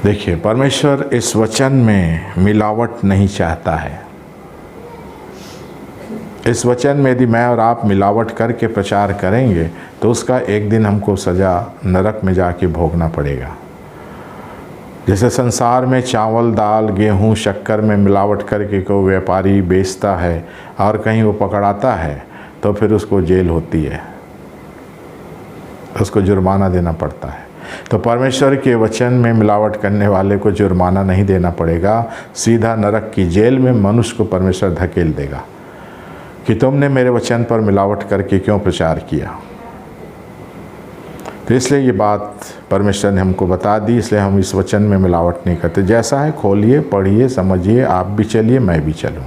देखिए, परमेश्वर इस वचन में मिलावट नहीं चाहता है। इस वचन में यदि मैं और आप मिलावट करके प्रचार करेंगे तो उसका एक दिन हमको सज़ा नरक में जाके भोगना पड़ेगा। जैसे संसार में चावल, दाल, गेहूं, शक्कर में मिलावट करके कोई व्यापारी बेचता है और कहीं वो पकड़ाता है तो फिर उसको जेल होती है, उसको जुर्माना देना पड़ता है। तो परमेश्वर के वचन में मिलावट करने वाले को जुर्माना नहीं देना पड़ेगा, सीधा नरक की जेल में मनुष्य को परमेश्वर धकेल देगा कि तुमने मेरे वचन पर मिलावट करके क्यों प्रचार किया। तो इसलिए ये बात परमेश्वर ने हमको बता दी, इसलिए हम इस वचन में मिलावट नहीं करते। जैसा है खोलिए, पढ़िए, समझिए, आप भी चलिए, मैं भी चलूँ,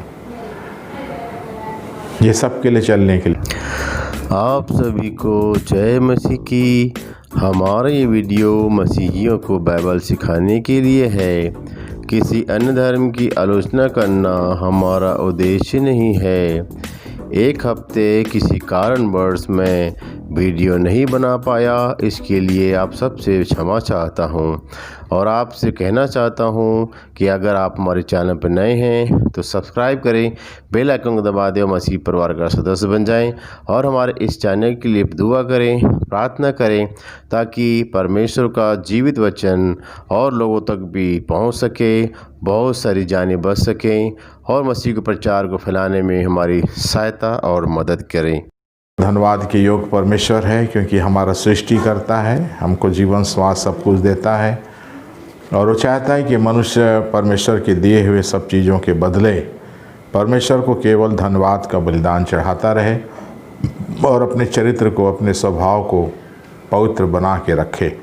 ये सबके लिए चलने के लिए। आप सभी को जय मसीह की। हमारा ये वीडियो मसीहियों को बाइबल सिखाने के लिए है। किसी अन्य धर्म की आलोचना करना हमारा उद्देश्य नहीं है। एक हफ्ते किसी कारणवश मैं वीडियो नहीं बना पाया, इसके लिए आप सबसे क्षमा चाहता हूं और आपसे कहना चाहता हूं कि अगर आप हमारे चैनल पर नए हैं तो सब्सक्राइब करें, बेल आइकन को दबा दें, मसीह परिवार का सदस्य बन जाएं और हमारे इस चैनल के लिए दुआ करें, प्रार्थना करें ताकि परमेश्वर का जीवित वचन और लोगों तक भी पहुंच सके, बहुत सारी जानें बच सकें और मसीह के प्रचार को फैलाने में हमारी सहायता और मदद करें। धन्यवाद के योग परमेश्वर है, क्योंकि हमारा सृष्टि करता है, हमको जीवन, श्वास सब कुछ देता है और वो चाहता है कि मनुष्य परमेश्वर के दिए हुए सब चीज़ों के बदले परमेश्वर को केवल धन्यवाद का बलिदान चढ़ाता रहे और अपने चरित्र को, अपने स्वभाव को पवित्र बना के रखे।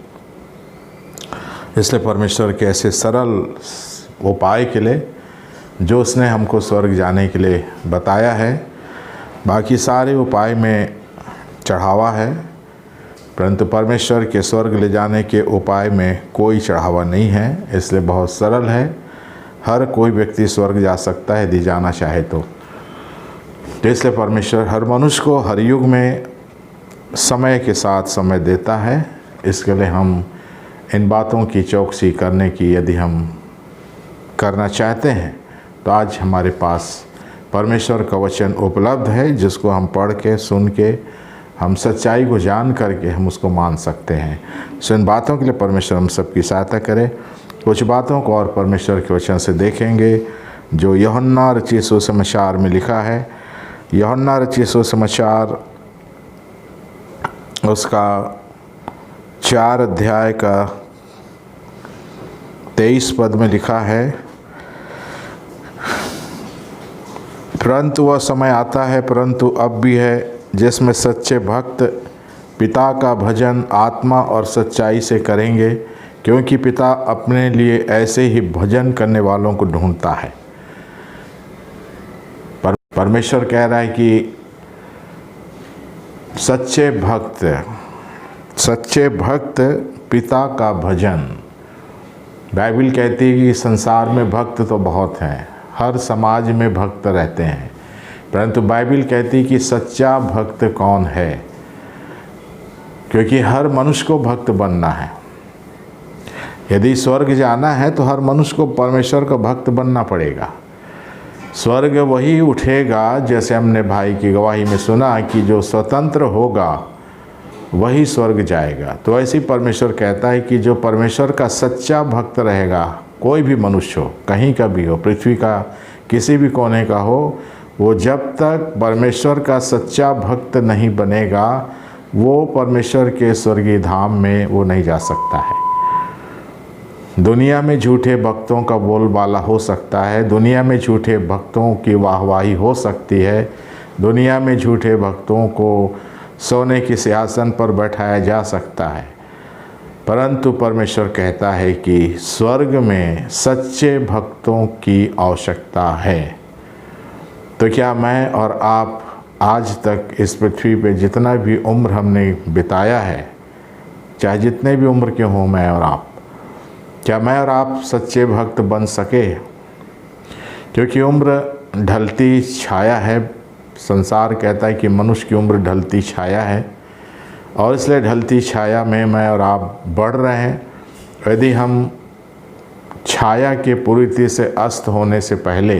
इसलिए परमेश्वर के ऐसे सरल उपाय के लिए जो उसने हमको स्वर्ग जाने के लिए बताया है, बाकी सारे उपाय में चढ़ावा है, परंतु परमेश्वर के स्वर्ग ले जाने के उपाय में कोई चढ़ावा नहीं है। इसलिए बहुत सरल है, हर कोई व्यक्ति स्वर्ग जा सकता है यदि जाना चाहे तो। इसलिए परमेश्वर हर मनुष्य को हर युग में समय के साथ समय देता है। इसके लिए हम इन बातों की चौकसी करने की यदि हम करना चाहते हैं तो आज हमारे पास परमेश्वर का वचन उपलब्ध है, जिसको हम पढ़ के, सुन के, हम सच्चाई को जान करके हम उसको मान सकते हैं। सो इन बातों के लिए परमेश्वर हम सबकी सहायता करे। कुछ बातों को और परमेश्वर के वचन से देखेंगे जो यूहन्ना रचित सुसमाचार में लिखा है। यूहन्ना रचित सुसमाचार उसका 4 अध्याय का 23 पद में लिखा है, परंतु वह समय आता है, परंतु अब भी है, जिसमें सच्चे भक्त पिता का भजन आत्मा और सच्चाई से करेंगे, क्योंकि पिता अपने लिए ऐसे ही भजन करने वालों को ढूंढता है। परमेश्वर कह रहा है कि सच्चे भक्त पिता का भजन। बाइबल कहती है कि संसार में भक्त तो बहुत हैं, हर समाज में भक्त रहते हैं, परंतु बाइबल कहती है कि सच्चा भक्त कौन है, क्योंकि हर मनुष्य को भक्त बनना है। यदि स्वर्ग जाना है तो हर मनुष्य को परमेश्वर का भक्त बनना पड़ेगा। स्वर्ग वही उठेगा, जैसे हमने भाई की गवाही में सुना कि जो स्वतंत्र होगा वही स्वर्ग जाएगा। तो ऐसे ही परमेश्वर कहता है कि जो परमेश्वर का सच्चा भक्त रहेगा, कोई भी मनुष्य हो, कहीं का भी हो, पृथ्वी का किसी भी कोने का हो, वो जब तक परमेश्वर का सच्चा भक्त नहीं बनेगा वो परमेश्वर के स्वर्गीय धाम में वो नहीं जा सकता है। दुनिया में झूठे भक्तों का बोलबाला हो सकता है, दुनिया में झूठे भक्तों की वाहवाही हो सकती है, दुनिया में झूठे भक्तों को सोने के सिंहासन पर बैठाया जा सकता है, परंतु परमेश्वर कहता है कि स्वर्ग में सच्चे भक्तों की आवश्यकता है। तो क्या मैं और आप आज तक इस पृथ्वी पे जितना भी उम्र हमने बिताया है, चाहे जितने भी उम्र के हों मैं और आप, क्या मैं और आप सच्चे भक्त बन सके? क्योंकि उम्र ढलती छाया है, संसार कहता है कि मनुष्य की उम्र ढलती छाया है और इसलिए ढलती छाया में मैं और आप बढ़ रहे हैं। यदि हम छाया के पूरी तरह से अस्त होने से पहले,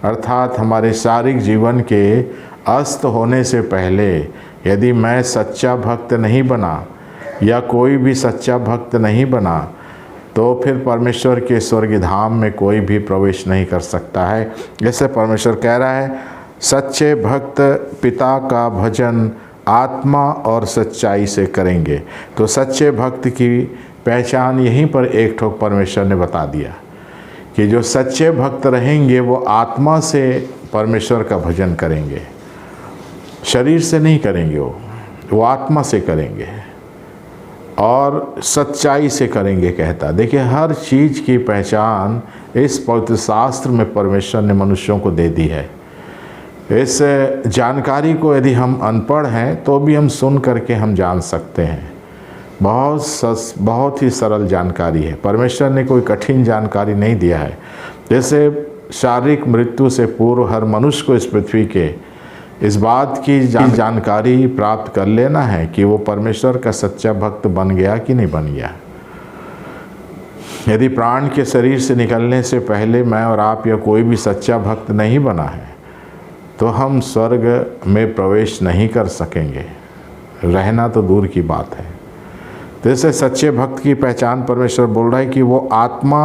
अर्थात हमारे शारीरिक जीवन के अस्त होने से पहले यदि मैं सच्चा भक्त नहीं बना या कोई भी सच्चा भक्त नहीं बना तो फिर परमेश्वर के स्वर्ग धाम में कोई भी प्रवेश नहीं कर सकता है। जैसे परमेश्वर कह रहा है, सच्चे भक्त पिता का भजन आत्मा और सच्चाई से करेंगे। तो सच्चे भक्त की पहचान यहीं पर एक ठोक परमेश्वर ने बता दिया कि जो सच्चे भक्त रहेंगे वो आत्मा से परमेश्वर का भजन करेंगे, शरीर से नहीं करेंगे, वो आत्मा से करेंगे और सच्चाई से करेंगे कहता। देखिए, हर चीज़ की पहचान इस पवित्र शास्त्र में परमेश्वर ने मनुष्यों को दे दी है। इस जानकारी को यदि हम अनपढ़ हैं तो भी हम सुन करके हम जान सकते हैं। बहुत ही सरल जानकारी है। परमेश्वर ने कोई कठिन जानकारी नहीं दिया है। जैसे शारीरिक मृत्यु से पूर्व हर मनुष्य को इस पृथ्वी के इस बात की जानकारी प्राप्त कर लेना है कि वो परमेश्वर का सच्चा भक्त बन गया कि नहीं बन गया। यदि प्राण के शरीर से निकलने से पहले मैं और आप या कोई भी सच्चा भक्त नहीं बना है तो हम स्वर्ग में प्रवेश नहीं कर सकेंगे, रहना तो दूर की बात है। जैसे सच्चे भक्त की पहचान परमेश्वर बोल रहा है कि वो आत्मा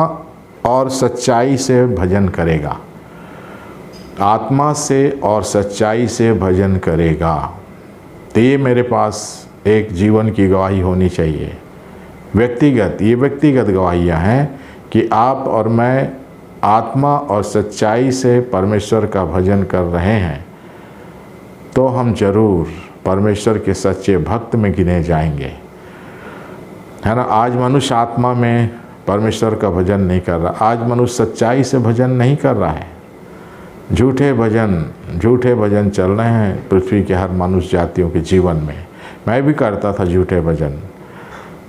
और सच्चाई से भजन करेगा, आत्मा से और सच्चाई से भजन करेगा। तो ये मेरे पास एक जीवन की गवाही होनी चाहिए, व्यक्तिगत गवाहियाँ हैं कि आप और मैं आत्मा और सच्चाई से परमेश्वर का भजन कर रहे हैं तो हम जरूर परमेश्वर के सच्चे भक्त में गिने जाएंगे, है ना। आज मनुष्य आत्मा में परमेश्वर का भजन नहीं कर रहा, आज मनुष्य सच्चाई से भजन नहीं कर रहा है। झूठे भजन चल रहे हैं पृथ्वी के हर मनुष्य जातियों के जीवन में। मैं भी करता था झूठे भजन,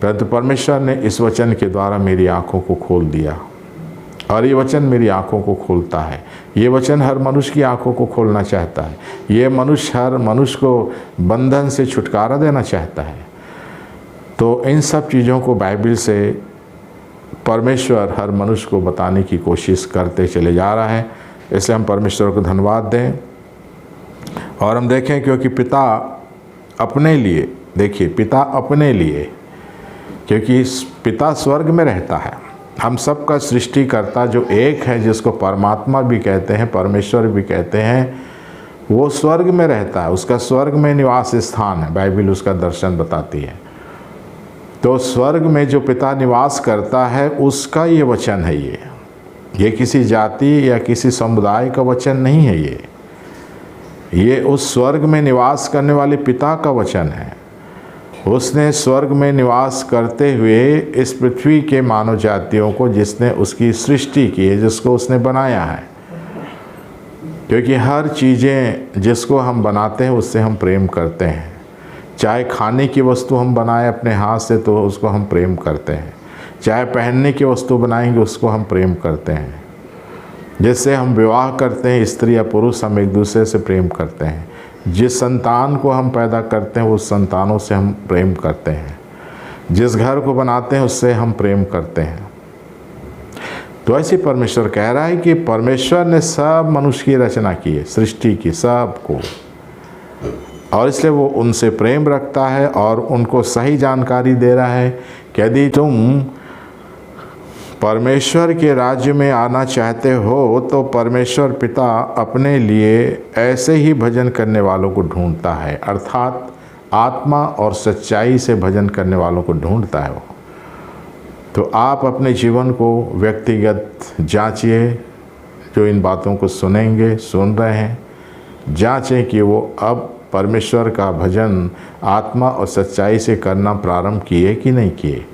परंतु परमेश्वर ने इस वचन के द्वारा मेरी आँखों को खोल दिया और ये वचन मेरी आँखों को खोलता है। ये वचन हर मनुष्य की आँखों को खोलना चाहता है। ये हर मनुष्य को बंधन से छुटकारा देना चाहता है। तो इन सब चीज़ों को बाइबल से परमेश्वर हर मनुष्य को बताने की कोशिश करते चले जा रहा है। इसलिए हम परमेश्वर को धन्यवाद दें और हम देखें, क्योंकि पिता अपने लिए, देखिए पिता अपने लिए, क्योंकि पिता स्वर्ग में रहता है। हम सब का सृष्टिकर्ता जो एक है, जिसको परमात्मा भी कहते हैं, परमेश्वर भी कहते हैं, वो स्वर्ग में रहता है। उसका स्वर्ग में निवास स्थान है, बाइबल उसका दर्शन बताती है। तो स्वर्ग में जो पिता निवास करता है उसका ये वचन है। ये किसी जाति या किसी समुदाय का वचन नहीं है। ये उस स्वर्ग में निवास करने वाले पिता का वचन है। उसने स्वर्ग में निवास करते हुए इस पृथ्वी के मानव जातियों को, जिसने उसकी सृष्टि की है, जिसको उसने बनाया है, क्योंकि हर चीज़ें जिसको हम बनाते हैं उससे हम प्रेम करते हैं। चाहे खाने की वस्तु हम बनाएं अपने हाथ से तो उसको हम प्रेम करते हैं, चाहे पहनने की वस्तु बनाएंगे उसको हम प्रेम करते हैं। जिससे हम विवाह करते हैं, स्त्री या पुरुष, हम एक दूसरे से प्रेम करते हैं। जिस संतान को हम पैदा करते हैं उस संतानों से हम प्रेम करते हैं। जिस घर को बनाते हैं उससे हम प्रेम करते हैं। तो ऐसे परमेश्वर कह रहा है कि परमेश्वर ने सब मनुष्य की रचना की है, सृष्टि की सबको, और इसलिए वो उनसे प्रेम रखता है और उनको सही जानकारी दे रहा है कि यदि तुम परमेश्वर के राज्य में आना चाहते हो तो परमेश्वर पिता अपने लिए ऐसे ही भजन करने वालों को ढूंढता है, अर्थात आत्मा और सच्चाई से भजन करने वालों को ढूंढता है वो। तो आप अपने जीवन को व्यक्तिगत जांचिए, जो इन बातों को सुन रहे हैं, जांचें कि वो अब परमेश्वर का भजन आत्मा और सच्चाई से करना प्रारंभ किए कि नहीं किए,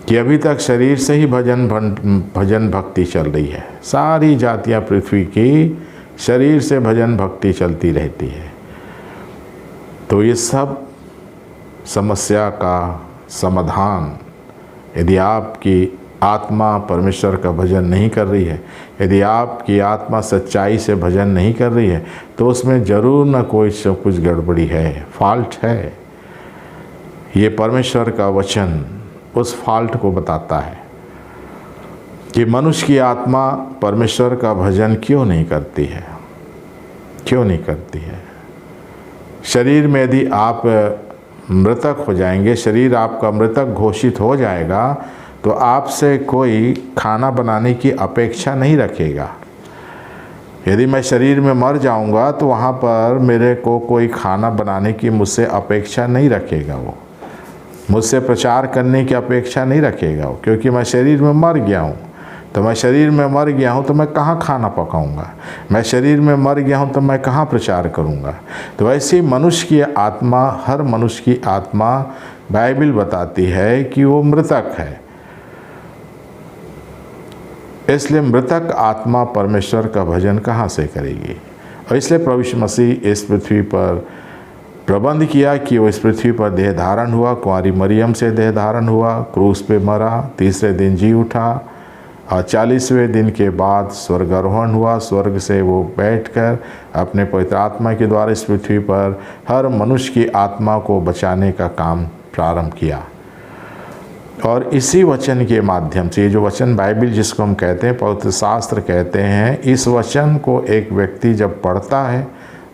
कि अभी तक शरीर से ही भजन भक्ति चल रही है। सारी जातियां पृथ्वी की शरीर से भजन भक्ति चलती रहती है। तो ये सब समस्या का समाधान, यदि आपकी आत्मा परमेश्वर का भजन नहीं कर रही है, यदि आपकी आत्मा सच्चाई से भजन नहीं कर रही है, तो उसमें ज़रूर न कोई कुछ गड़बड़ी है, फॉल्ट है। ये परमेश्वर का वचन उस फॉल्ट को बताता है। कि मनुष्य की आत्मा परमेश्वर का भजन क्यों नहीं करती है, क्यों नहीं करती है। शरीर में यदि आप मृतक हो जाएंगे, शरीर आपका मृतक घोषित हो जाएगा, तो आपसे कोई खाना बनाने की अपेक्षा नहीं रखेगा। यदि मैं शरीर में मर जाऊंगा तो वहाँ पर मेरे को कोई खाना बनाने की मुझसे अपेक्षा नहीं रखेगा, वो मुझसे प्रचार करने की अपेक्षा नहीं रखेगा वो, क्योंकि मैं शरीर में मर गया हूँ। तो मैं शरीर में मर गया हूँ तो मैं कहाँ खाना पकाऊंगा, मैं शरीर में मर गया हूँ तो मैं कहाँ प्रचार करूँगा। तो वैसे मनुष्य की आत्मा, हर मनुष्य की आत्मा बाइबल बताती है कि वो मृतक है। इसलिए मृतक आत्मा परमेश्वर का भजन कहाँ से करेगी। और इसलिए प्रभु यीशु मसीह इस पृथ्वी पर प्रबंध किया कि वो इस पृथ्वी पर देह धारण हुआ, कुंवारी मरियम से देह धारण हुआ, क्रूस पे मरा, तीसरे दिन जी उठा और 40वें दिन के बाद स्वर्गारोहण हुआ। स्वर्ग से वो बैठकर अपने पवित्र आत्मा के द्वारा इस पृथ्वी पर हर मनुष्य की आत्मा को बचाने का काम प्रारंभ किया। और इसी वचन के माध्यम से, ये जो वचन बाइबल जिसको हम कहते हैं, पवित्र शास्त्र कहते हैं, इस वचन को एक व्यक्ति जब पढ़ता है,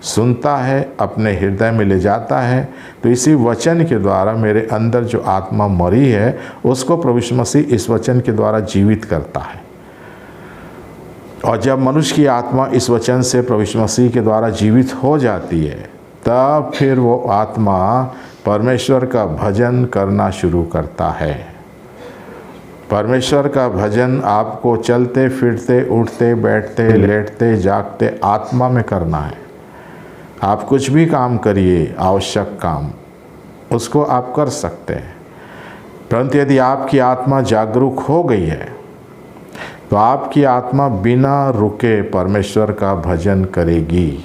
सुनता है, अपने हृदय में ले जाता है, तो इसी वचन के द्वारा मेरे अंदर जो आत्मा मरी है उसको प्रभु यीशु मसीह इस वचन के द्वारा जीवित करता है। और जब मनुष्य की आत्मा इस वचन से प्रभु यीशु मसीह के द्वारा जीवित हो जाती है, तब फिर वो आत्मा परमेश्वर का भजन करना शुरू करता है। परमेश्वर का भजन आपको चलते फिरते, उठते बैठते, लेटते जागते आत्मा में करना है। आप कुछ भी काम करिए, आवश्यक काम, उसको आप कर सकते हैं। परंतु यदि आपकी आत्मा जागरूक हो गई है तो आपकी आत्मा बिना रुके परमेश्वर का भजन करेगी।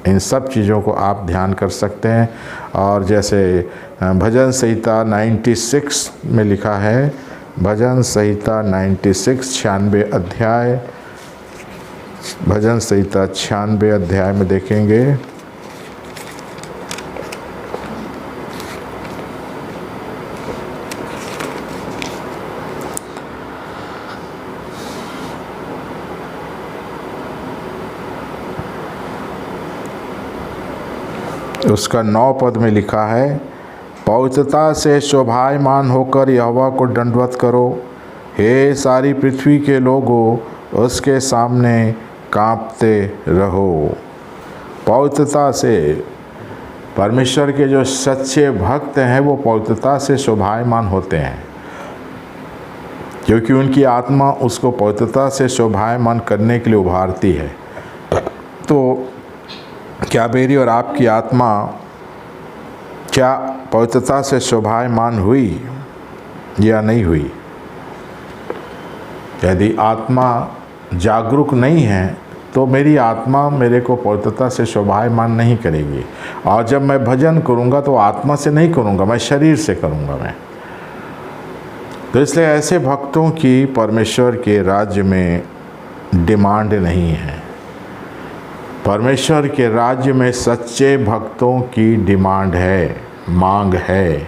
इन सब चीज़ों को आप ध्यान कर सकते हैं। और जैसे भजन संहिता 96 में लिखा है, भजन संहिता 96 96 अध्याय, भजन संहिता 96 अध्याय में देखेंगे, उसका 9 पद में लिखा है, पवित्रता से शोभायमान होकर यहोवा को दंडवत करो, हे सारी पृथ्वी के लोगों, उसके सामने कांपते रहो। पवित्रता से, परमेश्वर के जो सच्चे भक्त हैं वो पवित्रता से शोभायमान होते हैं, क्योंकि उनकी आत्मा उसको पवित्रता से शोभायमान करने के लिए उभारती है। तो क्या मेरी और आपकी आत्मा क्या पवित्रता से शोभायमान हुई या नहीं हुई? यदि आत्मा जागरूक नहीं है तो मेरी आत्मा मेरे को पवित्रता से शोभायमान नहीं करेगी। और जब मैं भजन करूँगा तो आत्मा से नहीं करूँगा, मैं शरीर से करूँगा मैं। तो इसलिए ऐसे भक्तों की परमेश्वर के राज्य में डिमांड नहीं है। परमेश्वर के राज्य में सच्चे भक्तों की डिमांड है, मांग है।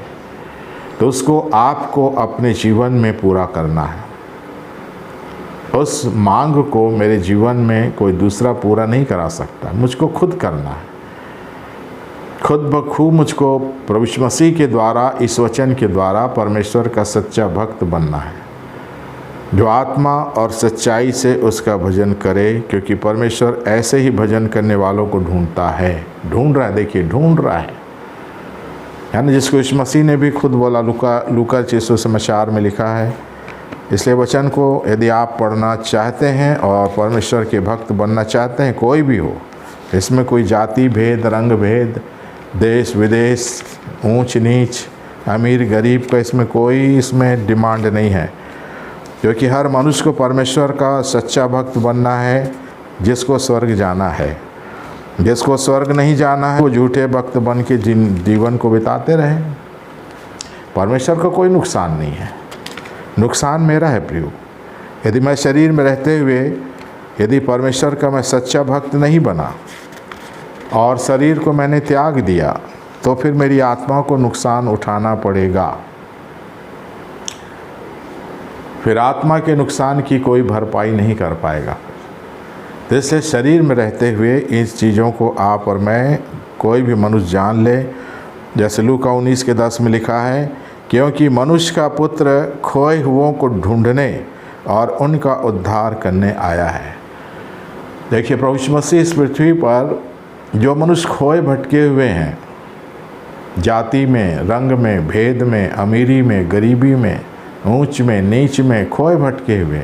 तो उसको आपको अपने जीवन में पूरा करना है। उस मांग को मेरे जीवन में कोई दूसरा पूरा नहीं करा सकता, मुझको खुद करना है। खुद ब खुद मुझको प्रभु यीशु मसीह के द्वारा, इस वचन के द्वारा परमेश्वर का सच्चा भक्त बनना है, जो आत्मा और सच्चाई से उसका भजन करे। क्योंकि परमेश्वर ऐसे ही भजन करने वालों को ढूंढता है, ढूंढ रहा है, देखिए ढूंढ रहा है। यानी जिसको यीशु मसीह ने भी खुद बोला, लूका 6 समाचार में लिखा है। इसलिए वचन को यदि आप पढ़ना चाहते हैं और परमेश्वर के भक्त बनना चाहते हैं, कोई भी हो, इसमें कोई जाति भेद, रंग भेद, देश विदेश, ऊंच नीच, अमीर गरीब का इसमें कोई इसमें डिमांड नहीं है। क्योंकि हर मनुष्य को परमेश्वर का सच्चा भक्त बनना है, जिसको स्वर्ग जाना है। जिसको स्वर्ग नहीं जाना है वो झूठे भक्त बन के जीवन को बिताते रहे। परमेश्वर को कोई नुकसान नहीं है, नुकसान मेरा है प्रियो। यदि मैं शरीर में रहते हुए यदि परमेश्वर का मैं सच्चा भक्त नहीं बना और शरीर को मैंने त्याग दिया, तो फिर मेरी आत्मा को नुकसान उठाना पड़ेगा। फिर आत्मा के नुकसान की कोई भरपाई नहीं कर पाएगा। तो इसलिए शरीर में रहते हुए इस चीज़ों को आप और मैं, कोई भी मनुष्य जान ले। जैसे लूका 19:10 में लिखा है, क्योंकि मनुष्य का पुत्र खोए हुओं को ढूंढने और उनका उद्धार करने आया है। देखिए, प्रभु यीशु मसीह इस पृथ्वी पर जो मनुष्य खोए भटके हुए हैं, जाति में, रंग में, भेद में, अमीरी में, गरीबी में, ऊंच में, नीच में खोए भटके हुए,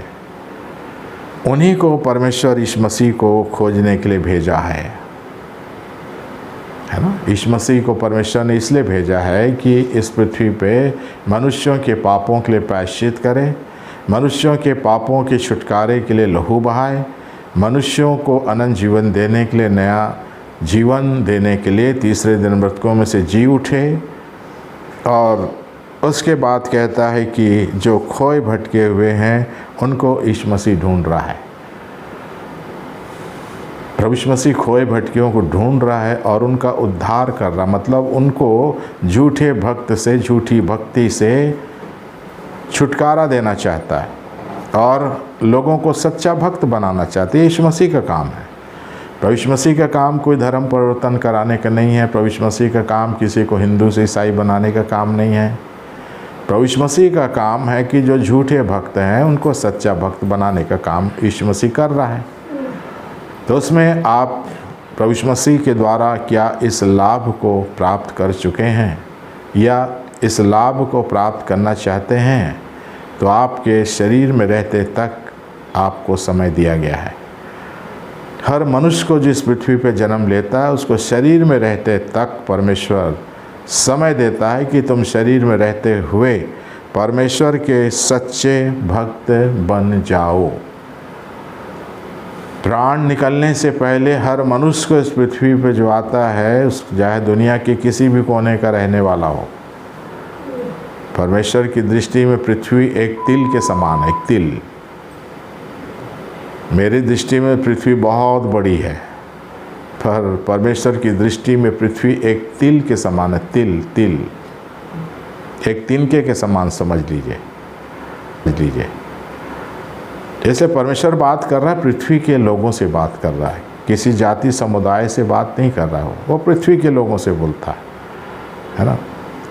उन्हीं को परमेश्वर यीशु मसीह को खोजने के लिए भेजा है ना। यीशु मसीह को परमेश्वर ने इसलिए भेजा है कि इस पृथ्वी पे मनुष्यों के पापों के लिए प्रायश्चित करे, मनुष्यों के पापों के छुटकारे के लिए लहू बहाए, मनुष्यों को अनंत जीवन देने के लिए, नया जीवन देने के लिए तीसरे दिन मृतकों में से जी उठे। और उसके बाद कहता है कि जो खोए भटके हुए हैं उनको यीशु मसीह ढूंढ रहा है। प्रभु यीशु मसीह खोए भटकियों को ढूंढ रहा है और उनका उद्धार कर रहा, मतलब उनको झूठे भक्त से, झूठी भक्ति से छुटकारा देना चाहता है और लोगों को सच्चा भक्त बनाना चाहते हैं। यीशु मसीह का काम है। प्रभु यीशु मसीह का काम कोई धर्म परिवर्तन कराने का नहीं है। प्रभु यीशु मसीह का काम किसी को हिंदू से ईसाई बनाने का काम नहीं है। प्रभु यीशु मसीह का काम है कि जो झूठे भक्त हैं उनको सच्चा भक्त बनाने का काम यीशु मसीह कर रहा है। तो उसमें आप प्रभु यीशु मसीह के द्वारा क्या इस लाभ को प्राप्त कर चुके हैं या इस लाभ को प्राप्त करना चाहते हैं, तो आपके शरीर में रहते तक आपको समय दिया गया है। हर मनुष्य को जिस पृथ्वी पर जन्म लेता है उसको शरीर में रहते तक परमेश्वर समय देता है कि तुम शरीर में रहते हुए परमेश्वर के सच्चे भक्त बन जाओ। प्राण निकलने से पहले हर मनुष्य को इस पृथ्वी पर जो आता है, चाहे दुनिया के किसी भी कोने का रहने वाला हो, परमेश्वर की दृष्टि में पृथ्वी एक तिल के समान है। एक तिल, मेरी दृष्टि में पृथ्वी बहुत बड़ी है, पर परमेश्वर की दृष्टि में पृथ्वी एक तिल के समान है। तिल, तिल, एक तिनके के समान समझ लीजिए। जैसे परमेश्वर बात कर रहा है, पृथ्वी के लोगों से बात कर रहा है, किसी जाति समुदाय से बात नहीं कर रहा हो, वो पृथ्वी के लोगों से बोलता है ना,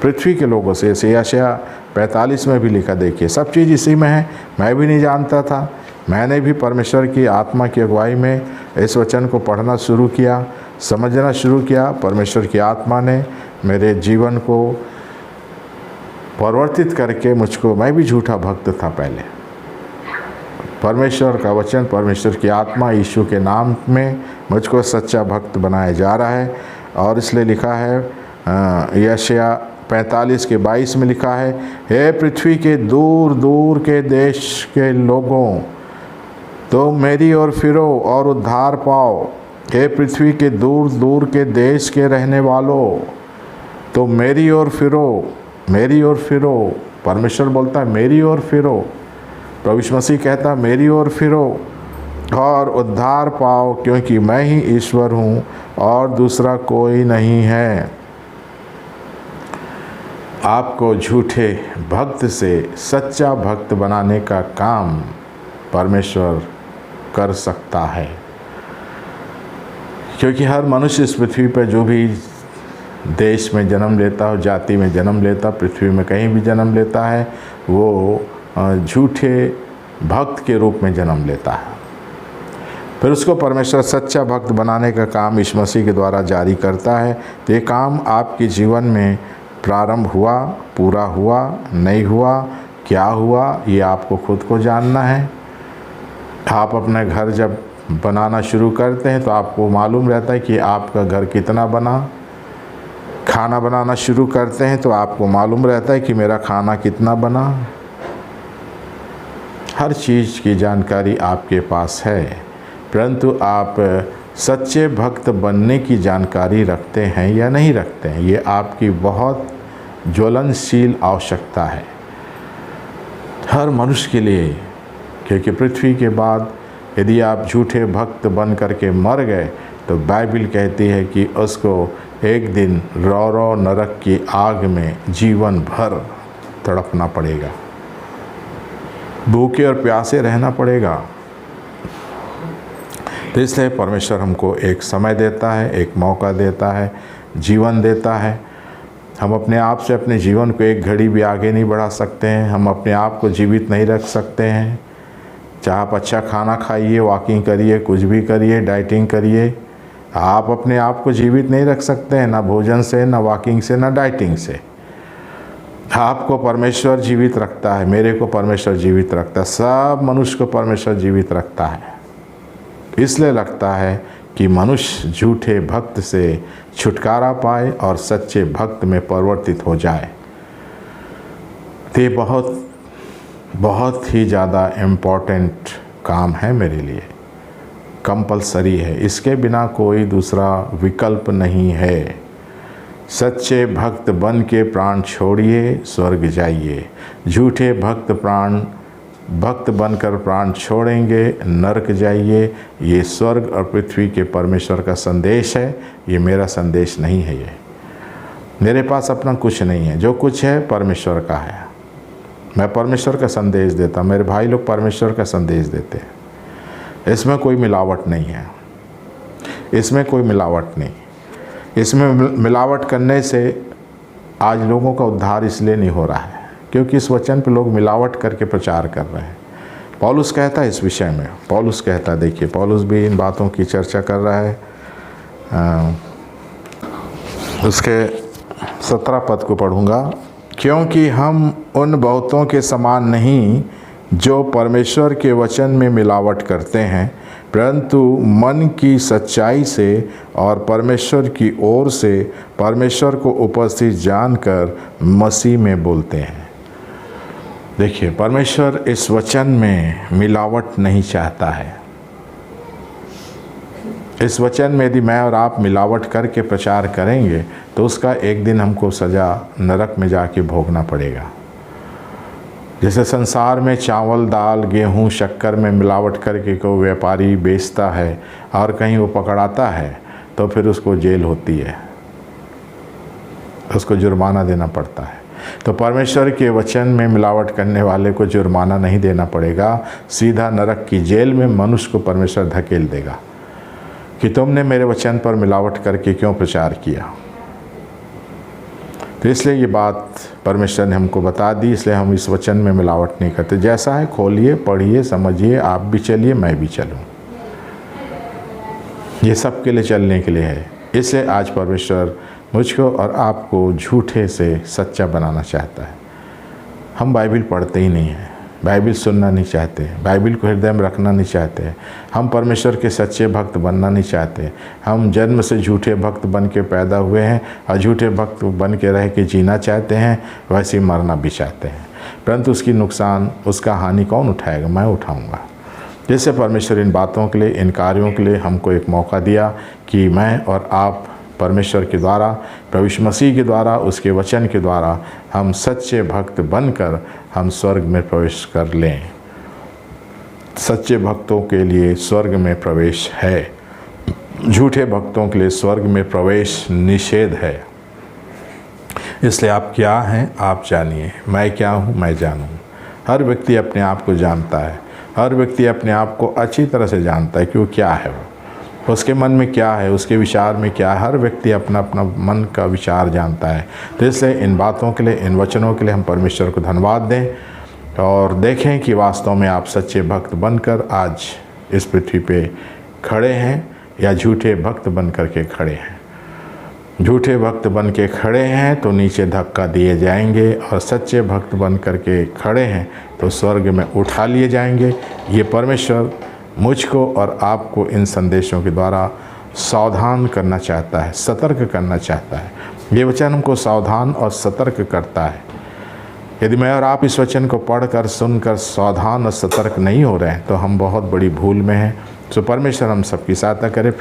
पृथ्वी के लोगों से। जैसे यशायाह 45 में भी लिखा, देखिए सब चीज़ इसी में है, मैं भी नहीं जानता था, मैंने भी परमेश्वर की आत्मा की अगुवाई में इस वचन को पढ़ना शुरू किया, समझना शुरू किया। परमेश्वर की आत्मा ने मेरे जीवन को परिवर्तित करके मुझको, मैं भी झूठा भक्त था पहले, परमेश्वर का वचन, परमेश्वर की आत्मा यीशु के नाम में मुझको सच्चा भक्त बनाया जा रहा है। और इसलिए लिखा है यशायाह 45:22 में लिखा है, हे पृथ्वी के दूर दूर के देश के लोगों, तो मेरी ओर फिरो और उद्धार पाओ। हे पृथ्वी के दूर दूर के देश के रहने वालों, तो मेरी ओर फिरो, मेरी ओर फिरो। परमेश्वर बोलता है मेरी ओर फिरो, प्रभु यीशु मसीह कहता है मेरी ओर फिरो और उद्धार पाओ, क्योंकि मैं ही ईश्वर हूँ और दूसरा कोई नहीं है। आपको झूठे भक्त से सच्चा भक्त बनाने का काम परमेश्वर कर सकता है, क्योंकि हर मनुष्य इस पृथ्वी पर जो भी देश में जन्म लेता हो, जाति में जन्म लेता, पृथ्वी में कहीं भी जन्म लेता है, वो झूठे भक्त के रूप में जन्म लेता है। फिर उसको परमेश्वर सच्चा भक्त बनाने का काम यीशु मसीह के द्वारा जारी करता है। तो ये काम आपके जीवन में प्रारंभ हुआ, पूरा हुआ, नहीं हुआ, क्या हुआ, ये आपको खुद को जानना है। आप अपने घर जब बनाना शुरू करते हैं तो आपको मालूम रहता है कि आपका घर कितना बना। खाना बनाना शुरू करते हैं तो आपको मालूम रहता है कि मेरा खाना कितना बना। हर चीज़ की जानकारी आपके पास है, परंतु आप सच्चे भक्त बनने की जानकारी रखते हैं या नहीं रखते हैं, ये आपकी बहुत ज्वलनशील आवश्यकता है हर मनुष्य के लिए। क्योंकि पृथ्वी के बाद यदि आप झूठे भक्त बन करके मर गए तो बाइबल कहती है कि उसको एक दिन रौ नरक की आग में जीवन भर तड़पना पड़ेगा। भूखे और प्यासे रहना पड़ेगा। तो इसलिए परमेश्वर हमको एक समय देता है, एक मौका देता है, जीवन देता है। हम अपने आप से अपने जीवन को एक घड़ी भी आगे नहीं बढ़ा सकते हैं, हम अपने आप को जीवित नहीं रख सकते हैं। चाहे आप अच्छा खाना खाइए, वॉकिंग करिए, कुछ भी करिए, डाइटिंग करिए, आप अपने आप को जीवित नहीं रख सकते हैं, ना भोजन से, ना वॉकिंग से, ना डाइटिंग से। आपको परमेश्वर जीवित रखता है, मेरे को परमेश्वर जीवित रखता है, सब मनुष्य को परमेश्वर जीवित रखता है। इसलिए लगता है कि मनुष्य झूठे भक्त से छुटकारा पाए और सच्चे भक्त में परिवर्तित हो जाए। तो ये बहुत ही ज़्यादा इम्पोर्टेंट काम है मेरे लिए, कंपलसरी है, इसके बिना कोई दूसरा विकल्प नहीं है। सच्चे भक्त बन के प्राण छोड़िए, स्वर्ग जाइए। झूठे भक्त बनकर प्राण छोड़ेंगे, नरक जाइए। ये स्वर्ग और पृथ्वी के परमेश्वर का संदेश है, ये मेरा संदेश नहीं है। ये मेरे पास अपना कुछ नहीं है, जो कुछ है परमेश्वर का है। मैं परमेश्वर का संदेश देता, मेरे भाई लोग परमेश्वर का संदेश देते हैं। इसमें कोई मिलावट नहीं है, इसमें कोई मिलावट नहीं। इसमें मिलावट करने से आज लोगों का उद्धार इसलिए नहीं हो रहा है क्योंकि इस वचन पे लोग मिलावट करके प्रचार कर रहे हैं। पौलुस कहता है इस विषय में, पौलुस कहता है, देखिए पौलुस भी इन बातों की चर्चा कर रहा है। उसके 17 पद को पढ़ूंगा। क्योंकि हम उन बहुतों के समान नहीं जो परमेश्वर के वचन में मिलावट करते हैं, परंतु मन की सच्चाई से और परमेश्वर की ओर से परमेश्वर को उपस्थित जानकर मसीह में बोलते हैं। देखिए, परमेश्वर इस वचन में मिलावट नहीं चाहता है। इस वचन में यदि मैं और आप मिलावट करके प्रचार करेंगे तो उसका एक दिन हमको सज़ा नरक में जाके भोगना पड़ेगा। जैसे संसार में चावल, दाल, गेहूं, शक्कर में मिलावट करके कोई व्यापारी बेचता है और कहीं वो पकड़ाता है तो फिर उसको जेल होती है, उसको जुर्माना देना पड़ता है। तो परमेश्वर के वचन में मिलावट करने वाले को जुर्माना नहीं देना पड़ेगा, सीधा नरक की जेल में मनुष्य को परमेश्वर धकेल देगा कि तुमने मेरे वचन पर मिलावट करके क्यों प्रचार किया। तो इसलिए ये बात परमेश्वर ने हमको बता दी, इसलिए हम इस वचन में मिलावट नहीं करते। जैसा है खोलिए, पढ़िए, समझिए, आप भी चलिए, मैं भी चलूँ। ये सब के लिए चलने के लिए है। इसलिए आज परमेश्वर मुझको और आपको झूठे से सच्चा बनाना चाहता है। हम बाइबिल पढ़ते ही नहीं हैं, बाइबिल सुनना नहीं चाहते, बाइबिल को हृदय में रखना नहीं चाहते, हम परमेश्वर के सच्चे भक्त बनना नहीं चाहते। हम जन्म से झूठे भक्त बन के पैदा हुए हैं और झूठे भक्त बन के रह के जीना चाहते हैं, वैसे ही मरना भी चाहते हैं। परंतु उसकी नुकसान, उसका हानि कौन उठाएगा? मैं उठाऊँगा। जैसे परमेश्वर इन बातों के लिए, इन कार्यों के लिए हमको एक मौका दिया कि मैं और आप परमेश्वर के द्वारा, प्रभु यीशु मसीह के द्वारा, उसके वचन के द्वारा हम सच्चे भक्त बनकर हम स्वर्ग में प्रवेश कर लें। सच्चे भक्तों के लिए स्वर्ग में प्रवेश है, झूठे भक्तों के लिए स्वर्ग में प्रवेश निषेध है। इसलिए आप क्या हैं आप जानिए, मैं क्या हूँ मैं जानूँ। हर व्यक्ति अपने आप को जानता है, हर व्यक्ति अपने आप को अच्छी तरह से जानता है कि वो क्या है, उसके मन में क्या है, उसके विचार में क्या है। हर व्यक्ति अपना अपना मन का विचार जानता है। तो इसलिए इन बातों के लिए, इन वचनों के लिए हम परमेश्वर को धन्यवाद दें और देखें कि वास्तव में आप सच्चे भक्त बनकर आज इस पृथ्वी पे खड़े हैं या झूठे भक्त बन कर के खड़े हैं। झूठे भक्त बन के खड़े हैं तो नीचे धक्का दिए जाएंगे, और सच्चे भक्त बन कर के खड़े हैं तो स्वर्ग में उठा लिए जाएंगे। ये परमेश्वर मुझको और आपको इन संदेशों के द्वारा सावधान करना चाहता है, सतर्क करना चाहता है। ये वचन हमको सावधान और सतर्क करता है। यदि मैं और आप इस वचन को पढ़कर, सुनकर सावधान और सतर्क नहीं हो रहे हैं तो हम बहुत बड़ी भूल में हैं। तो परमेश्वर हम सबकी सहायता करे।